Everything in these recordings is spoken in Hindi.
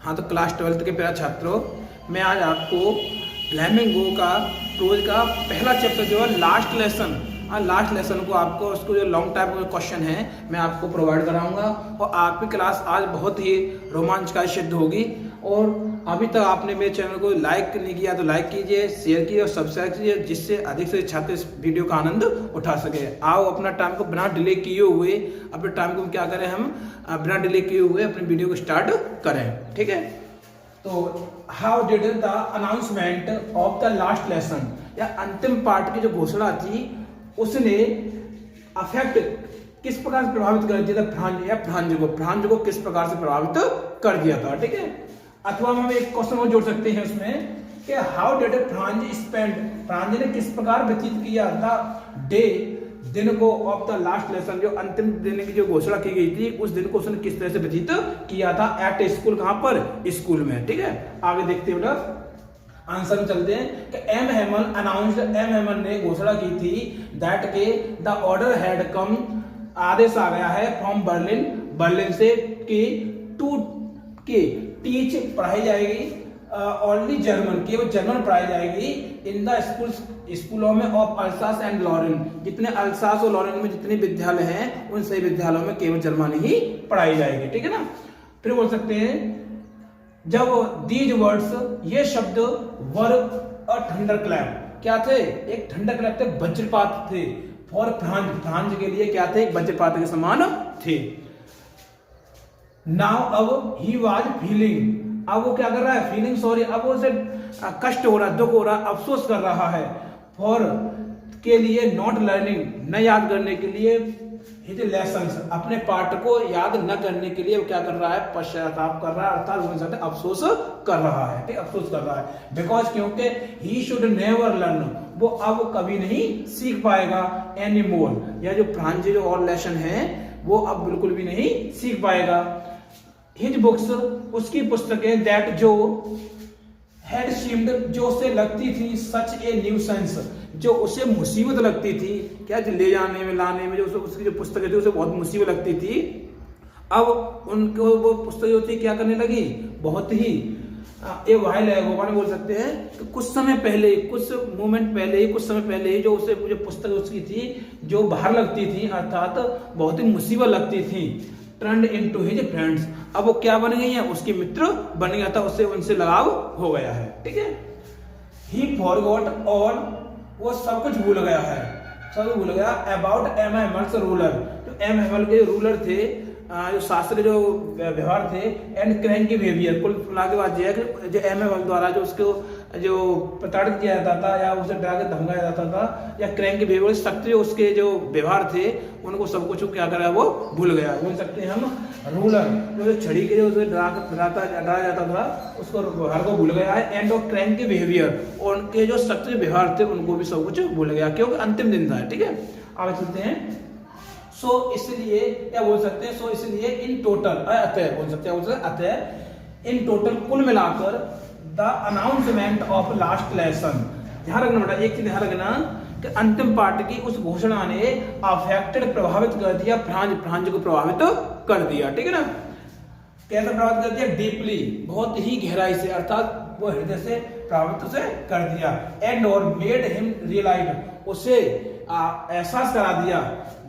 हाँ तो क्लास 12th के प्यारे छात्रों, मैं आज आपको फ्लेमिंगो का प्रोज का पहला चैप्टर जो है लास्ट लेसन को आपको उसको जो लॉन्ग टाइप का क्वेश्चन है मैं आपको प्रोवाइड कराऊंगा और आपकी क्लास आज बहुत ही रोमांचकारी सिद्ध होगी। और अभी तक आपने मेरे चैनल को लाइक नहीं किया तो लाइक कीजिए, शेयर कीजिए और सब्सक्राइब कीजिए, जिससे अधिक से छात्र इस वीडियो का आनंद उठा सके। आओ अपना टाइम को बिना डिले किए हुए अपने टाइम को क्या करें, हम बिना डिले किए हुए अपनी वीडियो को स्टार्ट करें। ठीक है, तो how did the announcement of the last lesson, या अंतिम पार्ट की जो घोषणा थी उसने अफेक्ट किस प्रकार से प्रभावित कर दिया था फ्रांज को किस प्रकार से प्रभावित कर दिया था। ठीक है, अथवा हम एक क्वेश्चन और जोड़ सकते हैं उसमें कि हाउ डिड फ्रांज ने किस प्रकार व्यतीत किया था दिन को ऑफ द लास्ट लेसन, जो अंतिम दिन की जो घोषणा की गई थी उस दिन को उसने किस तरह से व्यतीत किया था एट स्कूल, कहां पर, स्कूल में। ठीक है, आगे देखते हैं बेटा, आंसर में चलते हैं कि एम हेमन ने घोषणा की थी दैट के द ऑर्डर हैड कम, आदेश आ गया है फ्रॉम बर्लिन से कि टीच पढ़ाई जाएगी ओनली जर्मन, केवल जर्मन पढ़ाई जाएगी इन द स्कूलों में ऑफ अल्सास एंड लॉरेन, जितने अल्सास और लॉरेन में जितने विद्यालय हैं उन सभी विद्यालयों में केवल जर्मनी ही पढ़ाई जाएगी। ठीक है ना, फिर बोल सकते हैं जब दीज वर्ड्स, ये शब्द वर अ थंडर क्लैप, क्या थे, एक थंडर क्लैप थे, वज्रपात थे, फॉर फ्रांज के लिए क्या थे, एक वज्रपात के समान थे। नाउ अब ही वाज फीलिंग, अब वो क्या कर रहा है, फीलिंग सॉरी, अब वो उसे कष्ट हो रहा है, दुख हो रहा है, अफसोस कर रहा है, फॉर के लिए, नॉट लर्निंग, न याद करने के लिए, हिज लेसन्स, अपने पाठ को याद न करने के लिए वो क्या कर रहा है, पश्चाताप कर रहा है, अर्थात अफसोस कर रहा है। ठीक, अफसोस कर रहा है, बिकॉज क्योंकि ही शुड नेवर लर्न, वो अब कभी नहीं सीख पाएगा एनी मोर, या जो फ्रांज जो और लेसन है वो अब बिल्कुल भी नहीं सीख पाएगा। हिज बुक्स, उसकी पुस्तकें, दैट जो हेड सीम्ड, जो उसे लगती थी, सच ए न्यूसेंस, जो उसे मुसीबत लगती थी, क्या ले जाने में लाने में, जो उसकी जो पुस्तकें थी उसे बहुत मुसीबत लगती थी, अब उनको वो पुस्तक जो थी क्या करने लगी, बहुत ही ये वाइल है, वो बोल सकते हैं कि कुछ समय पहले ही जो उसे जो पुस्तक उसकी थी जो बाहर लगती थी, अर्थात बहुत ही मुसीबत लगती थी, टर्न्ड इनटू हिज फ्रेंड्स, अब वो क्या बन गई है, उसके मित्र बन गया था, उससे उनसे लगाव हो गया है। ठीक है, ही फॉरगॉट ऑल, वो सब कुछ भूल गया है, सब भूल गया अबाउट एम हेमल्स रूलर, जो एम हेमल के रूलर थे, जो शास्त्र जो व्यवहार थे, एंड क्रैंकी बिहेवियर, कुल मिला के बात यह है कि जो एम हेमल द्वारा जो उसको जो प्रताड़ित किया जाता था या उसे डरा के धमकाया जाता था, या क्रैंकी बिहेवियर सख्त जो उसके जो व्यवहार थे उनको सब कुछ क्या करा, वो भूल गया। बोल सकते हैं हम रूलर, जो छड़ी के जो उसे डराया जाता था उसको व्यवहार को भूल गया है, एंड ऑफ क्रैंकी बिहेवियर, और उनके जो सख्त व्यवहार थे उनको भी सब कुछ भूल गया, क्योंकि अंतिम दिन था। ठीक है, आगे चलते हैं। सो इसलिए क्या बोल सकते हैं, सो इसलिए इन टोटल, अतः बोल सकते हैं, अतः इन टोटल, कुल मिलाकर the announcement of last lesson, ध्यान रखना बेटा, एक चीज ध्यान रखना कि अंतिम पाठ की उस घोषणा ने अफेक्टेड, प्रभावित कर दिया, फ्रांज को प्रभावित कर दिया। ठीक है ना, कैसे प्रभावित कर दिया, डीपली, बहुत ही गहराई से, अर्थात वो हृदय से प्रभावित उसे कर दिया, एंड और मेड हिम रियलाइज, उसे एहसास करा दिया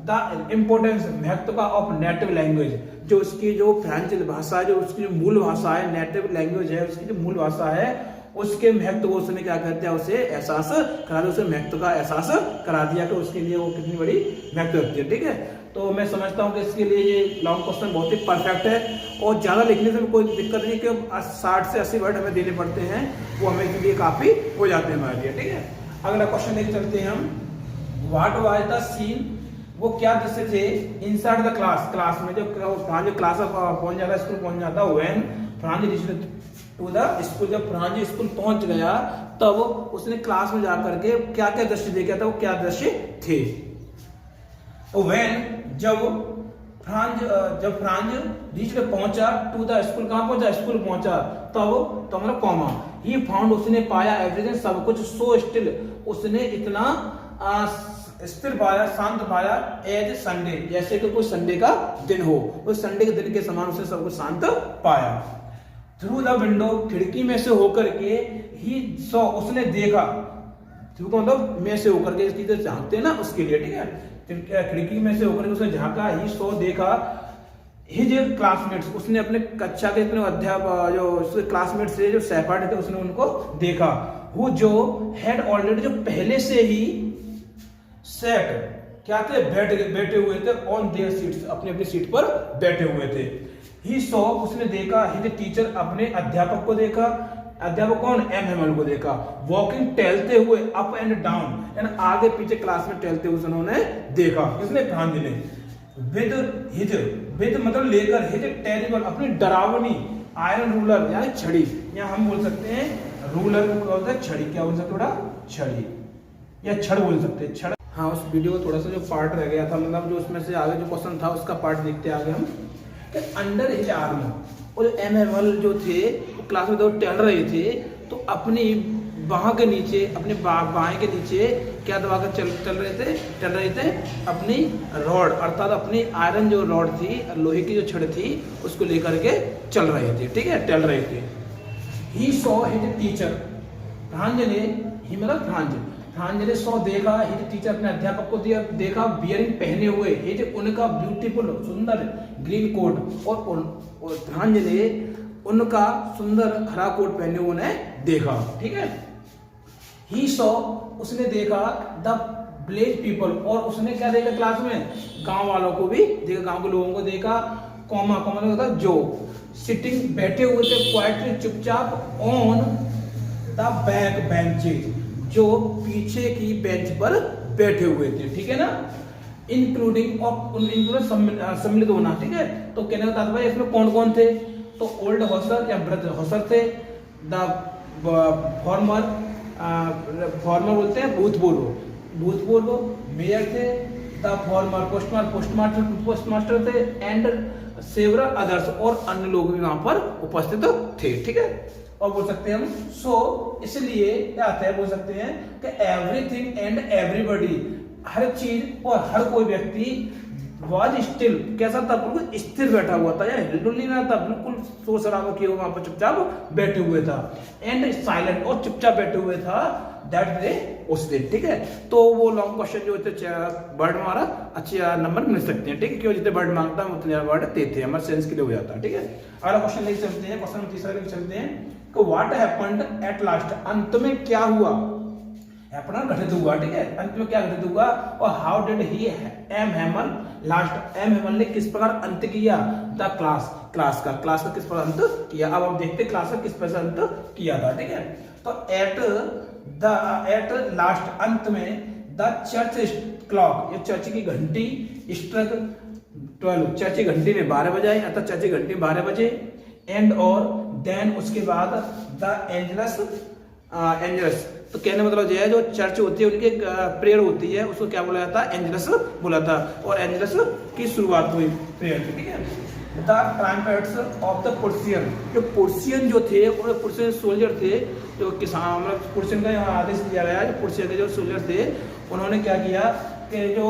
द इम्पोर्टेंस, महत्व ऑफ नेटिव लैंग्वेज, जो उसकी जो फ्रेंच भाषा है, जो उसकी जो मूल भाषा है, नेटिव लैंग्वेज है, उसकी जो मूल भाषा है, उसके महत्व को उसने क्या कर दिया, उसे एहसास करा दिया, उसे महत्व का एहसास करा दिया कि उसके लिए वो कितनी बड़ी महत्व रखती है। ठीक है, तो मैं समझता हूँ कि इसके लिए ये लॉन्ग क्वेश्चन बहुत ही परफेक्ट है, और ज्यादा लिखने से कोई दिक्कत नहीं, कि 60 से 80 वर्ड हमें देने पड़ते हैं, वो हमें के लिए काफी हो जाते हैं हमारे लिए। ठीक है, अगला क्वेश्चन लेके चलते हैं हम। व्हाट वाज द सीन, वो क्या दृश्य थे, इनसाइड द क्लास में, जब फ्रांज क्लास पहुंच जाता, स्कूल पहुंच जाता, when Franz reached to the school, जब फ्रांज स्कूल पहुंच गया तब उसने क्लास में जाकर के क्या क्या दृश्य देखा था, वो क्या दृश्य थे। व्हेन, जब फ्रांज रीच्ड पहुंचा, टू द स्कूल, कहां पहुंचा, स्कूल पहुंचा, तब तो मतलब कॉमा, ही फाउंड, उसने पाया, एवरीथिंग, सब कुछ, सो स्टिल, उसने इतना स्थिर पाया, शांत पाया, एज संडे, जैसे कि कोई संडे का दिन हो, उस संडे के दिन के समान उसने सब कुछ शांत पाया। थ्रू द विंडो, खिड़की में से होकर के, ही सॉ, उसने देखा, थ्रू का मतलब में से होकर के, इसकी तरफ झांकते हैं ना उसके लिए, ठीक है, खिड़की में से होकर के उसने झांका, ही सॉ देखा, हिज क्लासमेट्स, उसने अपने कक्षा के अपने अध्यापक जो उसके क्लासमेट्स थे, जो सहपाठी थे, उसने उनको देखा, हु जो हैड ऑलरेडी, जो पहले से ही सेट क्या थे, बैठे हुए थे, ऑन देयर सीट्स, अपनी अपनी सीट पर बैठे हुए थे। ही सॉ, उसने देखा, हिज टीचर, अपने अध्यापक को देखा, अध्यापक कौन, एम हेमल को देखा, वॉकिंग, टहलते हुए, अप एंड डाउन, यानी आगे पीछे क्लास में टहलते हुए उन्होंने देखा, किसने, गांधी ने, विद हिज, विद मतलब लेकर, हिज टेरिबल, अपनी डरावनी, आयरन रूलर यानी छड़ी, या हम बोल सकते हैं रूलर को क्या होता है, छड़ी, क्या बोल सकते, थोड़ा छड़ी या छड़ बोल सकते हैं, छड़। हाँ, उस वीडियो का थोड़ा सा जो पार्ट रह गया था, मतलब जो उसमें से आगे जो क्वेश्चन था उसका पार्ट देखते आगे हम, अंडर हिज आर्म, और जो एम हेमल जो थे वो क्लास में टहल रहे थे, तो अपनी बाह के नीचे, अपने बाहें के नीचे क्या दबाकर चल रहे थे, अपनी रॉड, अर्थात अपनी आयरन जो रॉड थी, लोहे की जो छड़ थी, उसको लेकर के चल रहे थे, ठीक है, टहल रहे थे। ही सॉ हिज टीचर, फ्रांजने, ही मतलब फ्रांजने सॉ देखा, हिज टीचर, अपने अध्यापक को देखा, बियरिंग, पहने हुए, हिज उनका ब्यूटीफुल, सुंदर ग्रीन कोट, और फ्रांजने उनका सुंदर हरा कोट पहने हुए उन्हें देखा, ठीक है। ही सॉ, उसने देखा, द विलेज पीपल, और उसने क्या देखा क्लास में, गांव वालों को भी देखा, गांव के लोगों को देखा, कॉमा होता जो, सिटिंग, बैठे हुए थे, क्वाइटली, चुपचाप, ऑन द बैक बेंचेज, जो पीछे की बेंच पर बैठे हुए थे, ठीक है ना, इंक्लूडिंग, और सम्मिलित होना, ठीक है। तो कहने का तात्पर्य इसमें कौन कौन थे, तो ओल्ड हॉसर या वृद्ध हॉसर थे, द फॉर्मर बोलते हैं भूतपूर्व मेयर थे, द फॉर्मर पोस्टमास्टर थे, एंड सेवरल अदर्स, और अन्य लोग भी वहां पर उपस्थित थे, ठीक है। और बोल सकते हैं हम सो, इसलिए क्या आता है, बोल सकते हैं कि एवरीथिंग एंड एवरीबॉडी, हर चीज और हर कोई व्यक्ति, वाज स्टिल, कैसा था, बिल्कुल स्थिर बैठा हुआ था, यार हिलडुल नहीं रहा था, बिल्कुल शोर शराबा किए वहां पर चुपचाप बैठे हुए था, एंड साइलेंट, और चुपचाप बैठे हुए था, दैट डे, उस दिन, ठीक है। तो वो लॉन्ग क्वेश्चन जो होते वर्ड में हमारा अच्छे नंबर मिल सकते हैं, ठीक है, क्यों, जितने वर्ड मांगता है उतने वर्ड देते हैं, हमारे सेंस के लिए हो जाता है, ठीक है। अगला क्वेश्चन लेके चलते हैं, क्वेश्चन तीसरा लेके चलते हैं कि व्हाट हैपेंड एट लास्ट, अंत में क्या हुआ, अपना घटित हुआ, ठीक है, अंत में क्या घटित हुआ, और how did he M Hemal last, M Hemal ने किस प्रकार अंत किया, द क्लास का किस प्रकार अंत किया। अब हम देखते हैं क्लास का किस प्रकार अंत किया था, ठीक है। तो एट लास्ट, अंत में, द चर्च क्लॉक, ये चर्च की घंटी, स्ट्रक 12, चर्च की घंटी ने 12 बजाई, अर्थात चर्च की घंटी 12 बजे, एंड और देन, उसके बाद, द एंजलस, तो कहने मतलब यह है, जो चर्च होती है उनकी प्रेयर होती है, उसको क्या बोला जाता है, एंजलस बोला था, और एंजलस की शुरुआत हुई प्रेयर की, ठीक है। द ट्रायम्फेट्स ऑफ द पुर्सियन, जो पुर्सियन जो थे, और पुर्सियन सोल्जर थे, जो किसान, मतलब पुर्सियन का यहाँ आदेश दिया गया है, पुर्सियन के जो सोल्जर थे, उन्होंने क्या किया कि जो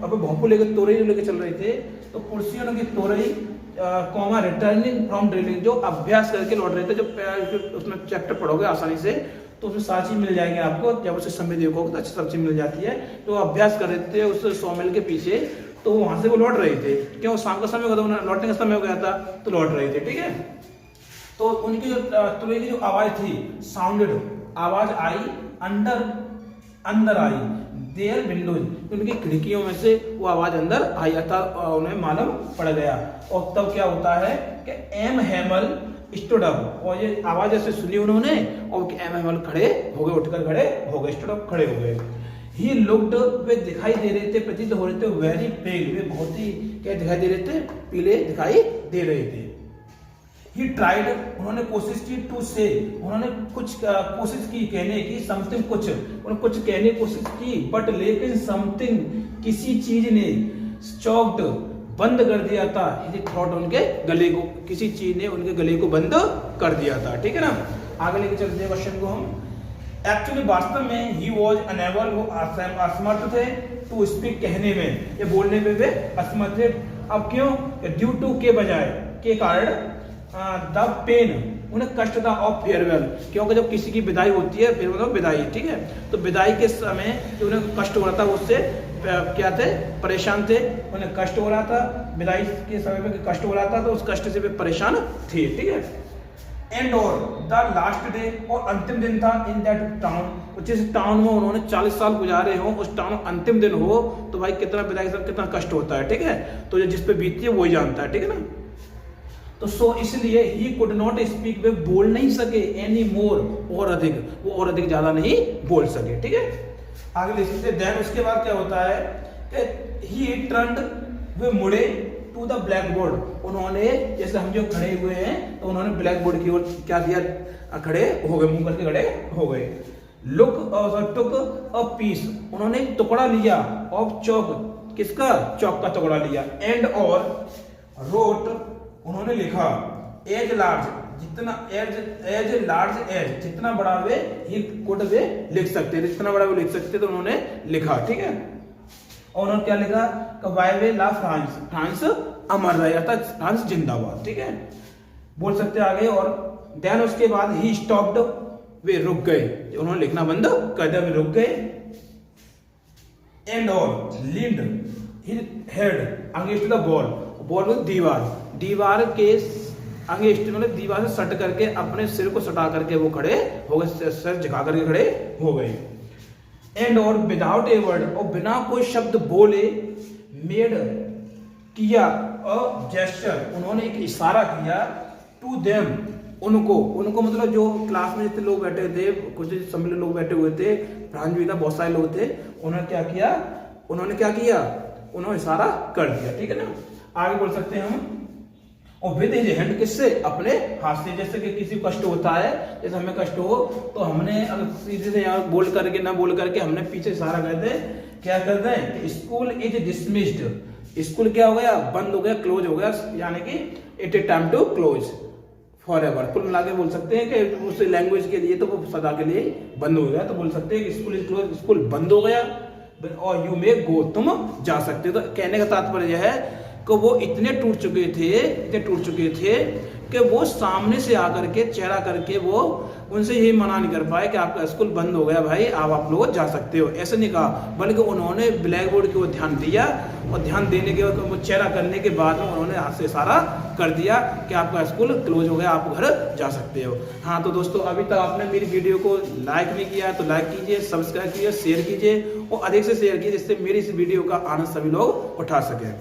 अब भोंपू लेकर तोरई लेकर चल रहे थे, तो पुर्सियन की तोरई कॉमा रिटर्निंग फ्रॉम ड्रिलिंग, जो अभ्यास करके लौट रहे थे, जो उसमें चैप्टर पढ़ोगे आसानी से तो उसमें सारी चीज मिल जाएगी आपको, जब उसे समय देखोगे तो अच्छी सब चीज मिल जाती है। तो अभ्यास कर रहे थे उस सॉमिल के पीछे, तो वहां से वो लौट रहे थे, क्यों, शाम का समय होगा था, लौटने का समय हो गया था, तो लौट रहे थे, ठीक है। तो उनकी जो तुरई की जो आवाज थी, साउंडेड, आवाज आई, अंदर आई, देयर विंडोज, उनकी खिड़कियों में से वो आवाज अंदर आई, अर्थात उन्हें मालूम पड़ गया। और तब क्या होता है कि एम हेमल स्टूड अप, और ये आवाज ऐसे सुनी उन्होंने, और एम हेमल खड़े हो गए, उठकर खड़े हो गए, स्टूड अप, खड़े हो गए। ही लुक्ड, वे दिखाई दे रहे थे, प्रतीत हो रहे थे, वेरी पेल, वे बहुत ही क्या दिखाई दे रहे थे, पीले दिखाई दे रहे थे। ही ट्राइड, उन्होंने कोशिश की, टू से, उन्होंने कुछ कोशिश की कहने की, समथिंग कुछ, उन्होंने कुछ कहने की कोशिश की, बट लेकिन समथिंग, किसी चीज ने, चौक्ड, बंद कर दिया था, थ्रॉट, उनके गले को, किसी चीज ने उनके गले को बंद कर दिया था, ठीक है ना। आगे लेके चलते हैं क्वेश्चन को हम। एक्चुअली वास्तव में ही वॉज अनेबल, वो असमर्थ थे, टू स्पीक, कहने में, ये बोलने में वे असमर्थ थे। अब क्यों, ड्यू टू के बजाय, के कारण, द पेन, उन्हें कष्ट था ऑफ फेयरवेल, क्योंकि जब किसी की विदाई होती है, फिर मतलब विदाई, ठीक है, तो विदाई के समय जो उन्हें कष्ट हो रहा था उससे क्या थे, परेशान थे, उन्हें कष्ट हो रहा था, विदाई के समय में कष्ट हो रहा था, तो उस कष्ट से वे परेशान थे, ठीक है। एंड और द लास्ट डे, और अंतिम दिन था इन दैट टाउन, जिस टाउन में उन्होंने 40 साल गुजारे हो, उस टाउन अंतिम दिन हो, तो भाई कितना विदाई से कितना कष्ट होता है, ठीक है, तो जिस पे बीतती है वही जानता है, ठीक है ना। तो सो इसलिए ही कुड नॉट स्पीक, वे बोल नहीं सके एनी मोर, और अधिक, वो और अधिक ज्यादा नहीं बोल सके, ठीक है। आगे लिख सकते, देन उसके बाद क्या होता है कि ही टर्न्ड, वे मुड़े टू द ब्लैक बोर्ड, उन्होंने जैसे हम जो खड़े हुए हैं तो उन्होंने ब्लैक बोर्ड की ओर क्या किया, खड़े हो गए, मुंह करके खड़े हो गए। लुक टुक अ पीस, उन्होंने एक टुकड़ा लिया, ऑफ चौक, किसका, चौक का टुकड़ा लिया, एंड और रोट, उन्होंने लिखा, एज लार्ज, जितना एज लार्ज एज, जितना बड़ा वे, ही कुड वे लिख सकते हैं, जितना बड़ा वे लिख सकते, तो उन्होंने लिखा, ठीक है। और उन्होंने क्या लिखा, वाई वे ला फ्रांस, फ्रांस अमर रहे, अर्थात फ्रांस जिंदाबाद, ठीक है, बोल सकते आगे। और देन उसके बाद ही स्टॉप्ड, वे रुक गए, उन्होंने लिखना बंद कर दिया, वे रुक गए। एंड और leaned his head against the wall, wall दीवार, दीवार के अगेंस्ट मतलब दीवार से सट करके अपने सिर को सटा करके वो खड़े हो गए, सर झुका करके खड़े हो गए। एंड और विदाउट ए वर्ड, और बिना कोई शब्द बोले, मेड किया अ जेस्चर, उन्होंने एक इशारा किया, टू देम, उनको, उनको मतलब जो क्लास में जितने लोग बैठे थे, कुछ सम्मिलित लोग बैठे हुए थे, फ्रांस भी था, बहुत सारे लोग थे, उन्होंने क्या किया, उन्होंने इशारा कर दिया, ठीक है ना। आगे बोल सकते हैं हम, और विद हिज हैंड, किससे, अपने हाथ से, जैसे कि किसी को कष्ट होता है, जैसे हमें कष्ट हो तो हमने अगर सीधे से यहाँ बोल करके ना बोल करके हमने पीछे इशारा कर दे, क्या कर दें, स्कूल इज डिसमिस्ड, स्कूल क्या हो गया, बंद हो गया, क्लोज हो गया, यानी कि it is time to close forever, कुल मिला के बोल सकते हैं कि उस लैंग्वेज के लिए तो वो सदा के लिए बंद हो गया, तो बोल सकते हैं कि स्कूल इज क्लोज, स्कूल बंद हो गया, और यू मे गो, तुम जा सकते हो। तो कहने का तात्पर्य यह है कि वो इतने टूट चुके थे कि वो सामने से आकर के चेहरा करके वो उनसे यही मना नहीं कर पाए कि आपका स्कूल बंद हो गया भाई, आप लोग जा सकते हो, ऐसे नहीं कहा, बल्कि उन्होंने ब्लैक बोर्ड की ओर ध्यान दिया, और ध्यान देने के बाद चेहरा करने के बाद में उन्होंने हाथ से इशारा कर दिया कि आपका स्कूल क्लोज हो गया, आप घर जा सकते हो। हाँ तो दोस्तों, अभी तक आपने मेरी वीडियो को लाइक नहीं किया तो लाइक कीजिए, सब्सक्राइब कीजिए, शेयर कीजिए, और अधिक से शेयर कीजिए, जिससे मेरी इस वीडियो का आनंद सभी लोग उठा सके।